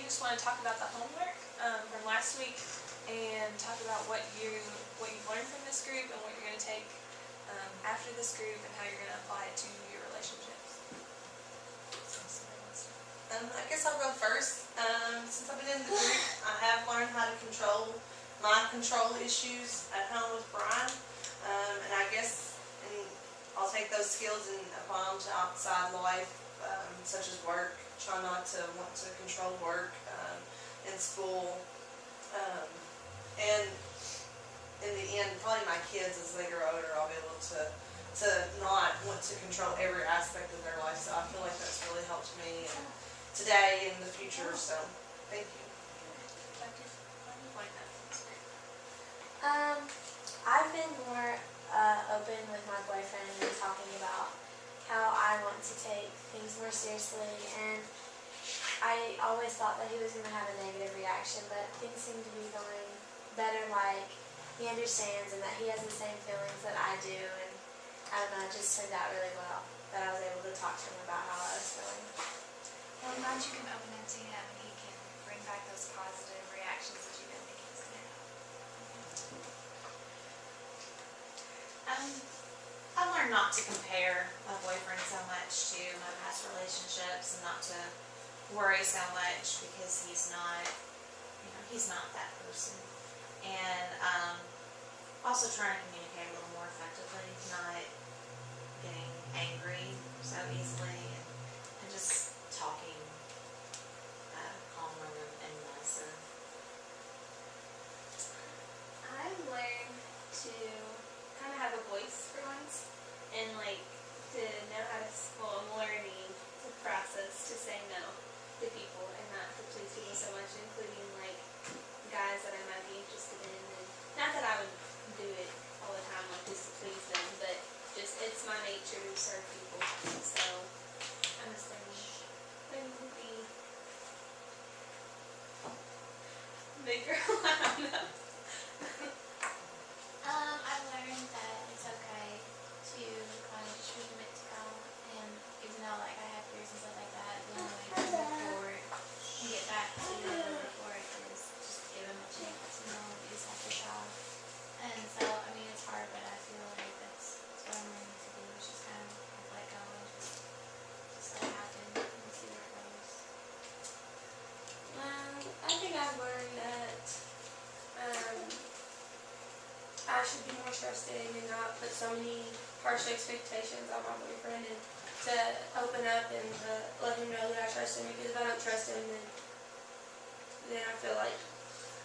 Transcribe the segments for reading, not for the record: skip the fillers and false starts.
just want to talk about the homework from last week and talk about what you've learned from this group and what you're going to take after this group and how you're going to apply it to your relationships. I guess I'll go first. Since I've been in the group, I have learned how to control my control issues at home with Brian. And I guess I'll take those skills and apply them to outside life, such as work. Try not to want to control work in school. And in the end, probably my kids, as they grow older, I'll be able to not want to control every aspect of their life. So I feel like that's really helped me today and in the future. So thank you. I've been more open with my boyfriend and talking about how I want to take things more seriously, and I always thought that he was going to have a negative reaction, but things seem to be going better, like he understands and that he has the same feelings that I do, and I don't know, it just turned out really well that I was able to talk to him about how I was feeling. Well, I'm glad you can open up to him and he can bring back those positive reactions that you didn't think he was going to have. I've learned not to compare my boyfriend so much to my past relationships and not to worry so much because he's not that person. And also trying to communicate a little more effectively, not getting angry so easily, and just talking calmer and nicer. I've learned to kind of have a voice for once, and like to know how to, well, I'm learning to process to say no to people and not to please people so much, including like guys that I might be interested in. And not that I would do it all the time, like just to please them, but just it's my nature to serve people. So I'm just learning to be big girl. I don't know. I've learned that it's okay to kind of just recommit to God, and even though like I have fears and stuff like that, the only way to move forward and get back to moving forward is just give him a chance. You just have to try. And so I mean it's hard, but I feel like that's what I'm learning to do. Is just kind of let go and just let it happen and see where it goes. I think I've learned that I should be more trusting and not put so many harsh expectations on my boyfriend, and to open up and let him know that I trust him, because if I don't trust him, then I feel like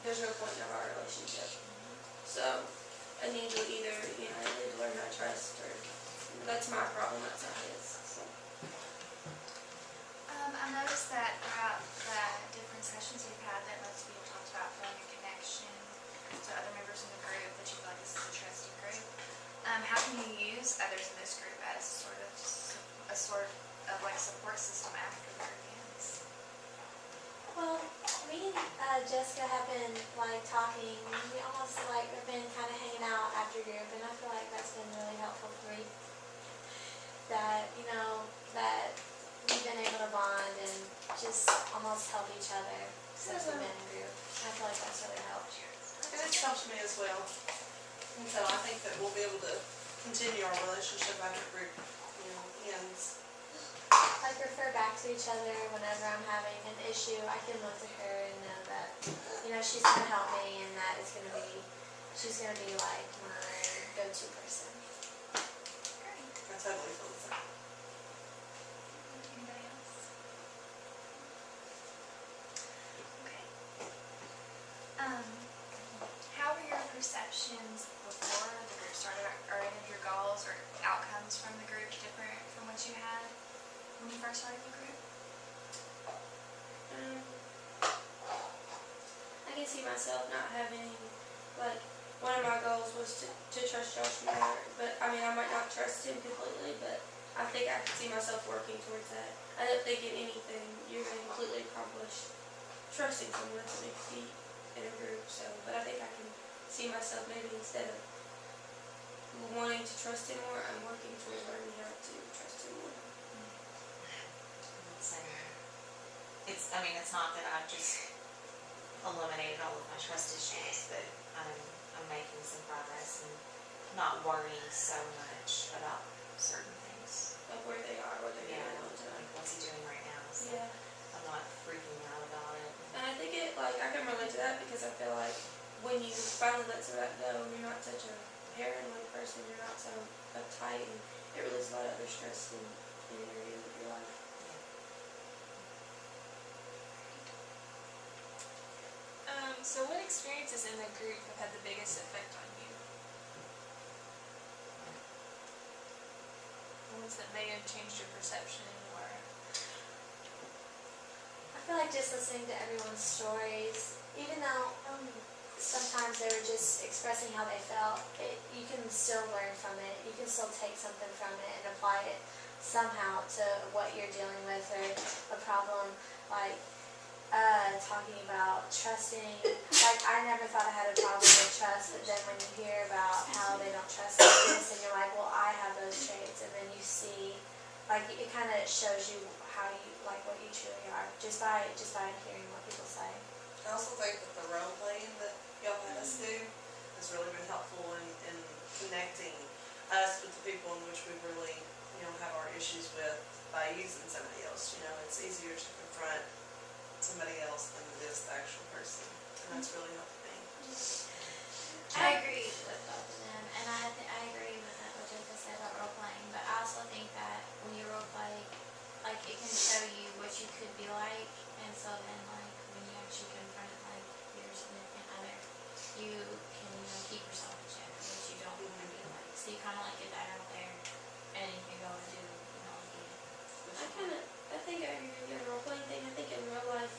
there's no point in our relationship. So I need to either, I need to learn how to trust, or that's my problem, that's not his. So. I noticed that throughout the different sessions we've had that most people talked about feeling a connection to other members in the group, that you feel like this is a trusting group. How can you use others in this group as a sort of like support system after the group ends? Well, me and Jessica have been like talking, we almost like have been kind of hanging out after group, and I feel like that's been really helpful for me. That, that we've been able to bond and just almost help each other since we've been in group. I feel like that's really helped. And it's helped me as well. And so I think that we'll be able to continue our relationship after group ends. I refer back to each other whenever I'm having an issue. I can look to her and know that, she's going to help me, and that she's going to be like my go-to person. I totally feel the same. Anybody else? Okay. How were your perceptions before the group started? Are any of your goals or outcomes from the group different from what you had when you first started the group? I can see myself not having, like, one of my goals was to trust Josh more, but I might not trust him completely, but I think I can see myself working towards that. I don't think in anything you're going to completely accomplish trusting someone. That's a big feat in a group, but I think I can see myself maybe instead of wanting to trust him more, I'm working towards learning how to trust him more. So it's I mean, it's not that I've just eliminated all of my trust issues, but I'm making some progress and not worrying so much about certain things. Like where they are, what they're Yeah, doing all the time. like what's he doing right now, so Yeah. I'm not freaking out about it. And I think I can relate to that because I feel like when you finally let some of that go and you're not such a paranoid person, you're not so uptight, and it relieves a lot of other stress in areas of your life. So what experiences in the group have had the biggest effect on you? Ones that may have changed your perception, or I feel like just listening to everyone's stories, even though sometimes they were just expressing how they felt, you can still learn from it. You can still take something from it and apply it somehow to what you're dealing with or a problem. Like talking about trusting. Like I never thought I had a problem with trust, but then when you hear about how they don't trust this, and you're like, well, I have those traits, and then you see, like it kind of shows you how you like what you truly are just by hearing what people say. I also think that the role playing that y'all had us do has really been helpful in connecting us with the people in which we really, have our issues with by using somebody else. It's easier to confront somebody else than it is the actual person, and that's really helped me. I agree with both of them, and I agree with what Jessica said about role playing, but I also think that when you role play, like it can show you what you could be like, and so then like when you actually confront like your significant other, you can keep yourself in check, which you don't want to be like. So you kind of like get that out there, and you can go and do again. I think I agree with you on the role playing thing. I think in real life,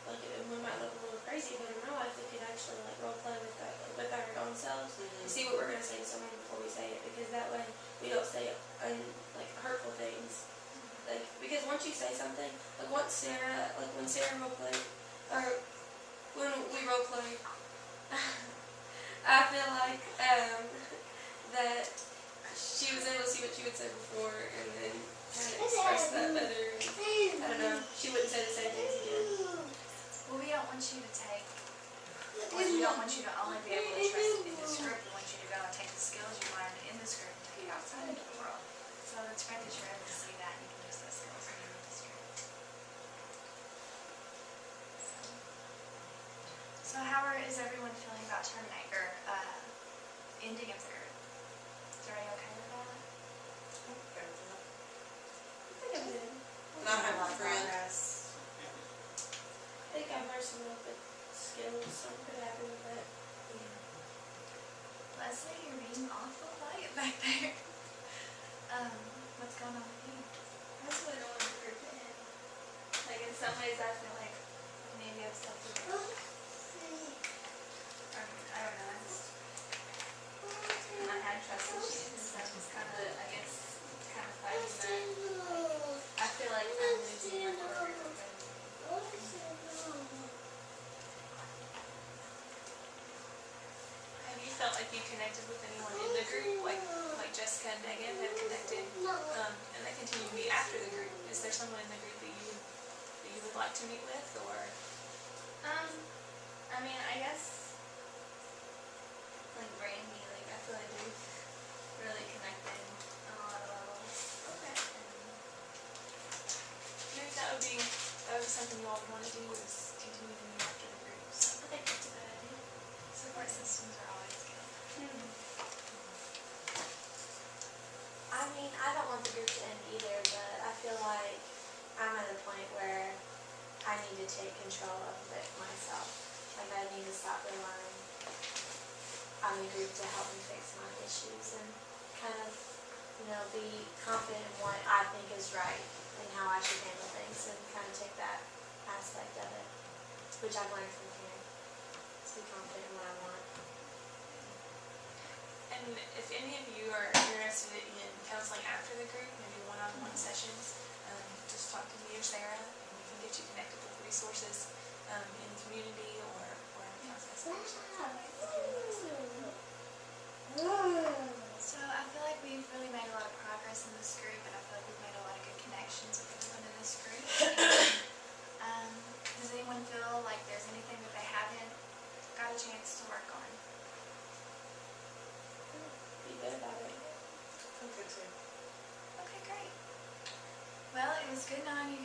like it might look a little crazy, but in real life we could actually like role play with our own selves to see what we're gonna say to someone before we say it, because that way we don't say like hurtful things. Like because once you say something, like when Sarah role played, or when we role play, I feel like that she was able to see what she would say before and then kind of express that better. I don't know. She wouldn't say the same things again. Well, we don't want you to take, we don't want you to only be able to trust in this group. We want you to go and take the skills you learned in this group and take it outside into the world. So it's great that you're able to see that and you can use those skills when you're in this group. So is everyone feeling about ending of the group? Is everybody okay with that? Okay with that. I think I'm good. And I have a friend. I think I've learned some real good skills, so I'm pretty happy with that. Leslie, you're being awful quiet back there. What's going on with you? I just really don't want the group to end. Like in some ways I feel like maybe I've stuff to do. I don't know, and I had trust issues, so I was kind of, I guess, fighting that. Like, I feel like I'm losing my core group. have you felt like you connected with anyone in the group, like Jessica and Megan have connected, and they continue to meet after the group? Is there someone in the group that you would like to meet with, or? I mean, I guess, like Brandy, like I feel like we've really connected on a lot of levels. Okay. Do you think that would be something you all would want to do, is continue to meet after the group? So I think that's a good idea. Support systems are always good. I mean, I don't want the group to end either, but I feel like I'm at a point where I need to take control of it myself. Like I need to stop relying on the group to help me fix my issues and kind of, be confident in what I think is right and how I should handle things, and kind of take that aspect of it, which I've learned from here. To be confident in what I want. And if any of you are interested in counseling after the group, maybe one-on-one sessions, just talk to me or Sarah, and we can get you connected with resources in the community or in the counseling center. So I feel like we've really made a lot of progress in this group, and I feel like we've made a lot of good connections with everyone in this group. good knowing you